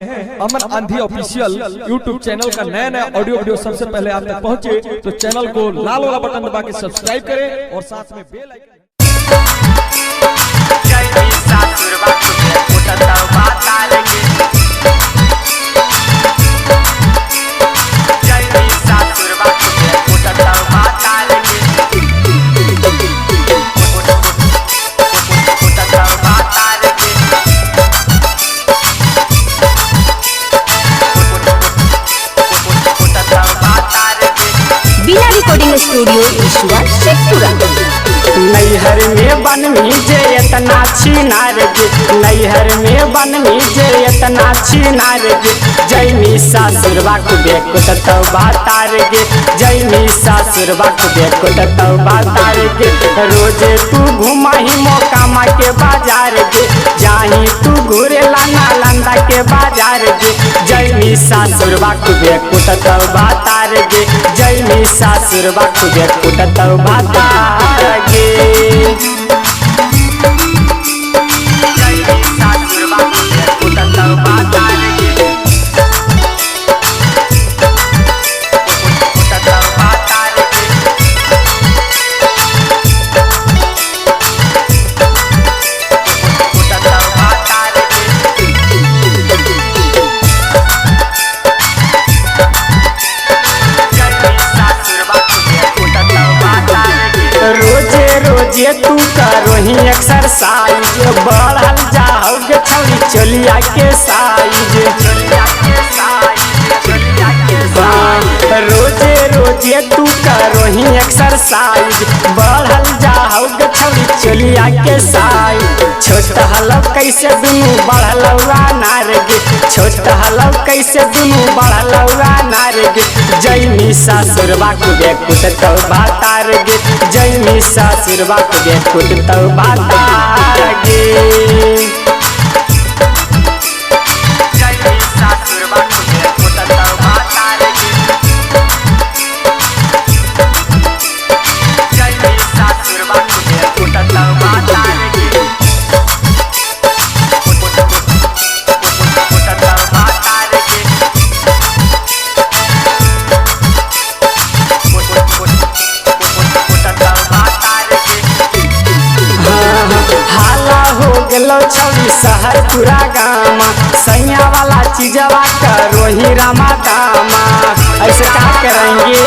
अमन आंधी official YouTube channel का नया ऑडियो वीडियो सबसे पहले आप तक पहुंचे तो चैनल को लाल वाला बटन दबा के सब्सक्राइब करें और साथ में बेल आइकन। रिकॉर्डिंग स्टूडियो ईश्वर शेखपुरा। नैहर में बन जे इतना छिनार गे, नैहर में बन जे इतना छिनार गे, जैमी सासुरबा कुबे कुटतौ बातार गे, जैमी सासुरबा कुबे कुटतौ बातार गे। रोजे तू घुमाही मोकामा के बाजार गे, जाही तू घुरेला नालंदा के बाजार गे, जैमी सासुरबा कुबे कुटतौ बातार गे, जैमी सासुरबा कुबे कुटतौ बातार गे। रोजे तू करोही एक्सरसाइज, बढ़ल जाओगे छौरी चलिया के साइज। रोजे रोजे तू करोही एक्सरसाइज, बढ़ल जाओगे छौरी चलिया के साइज। छोट हलव कैसे दुनू बढ़लौआ नार गे, छोट हलव कैसे दुनू बढ़लौआ नार गे, जैमी सासुरबा कुबे कुटतौ बातार गे, जैमी सासुरबा कुबे कुटतौ बातार गे। छौरी शहर पूरा गामा, सैया वाला चीजवा करोही रामा दामा, ऐसे क्या करेंगे।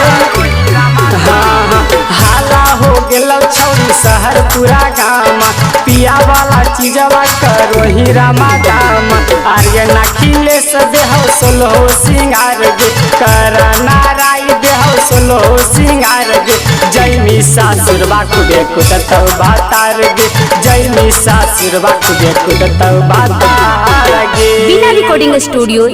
हाँ हाला हो गेलो छौरी शहर पूरा गामा, पिया वाला चीजवा करोही रामा दामा। आर्य नखिले से देहो सोलो सिंगार गे, करना राई देहो सोलो सिंगार गे, जैमी सासुरबा कुबे कुटतौ बातार गे, जैमी सासुरबा कुबे कुटतौ बातार गे। Recording studio.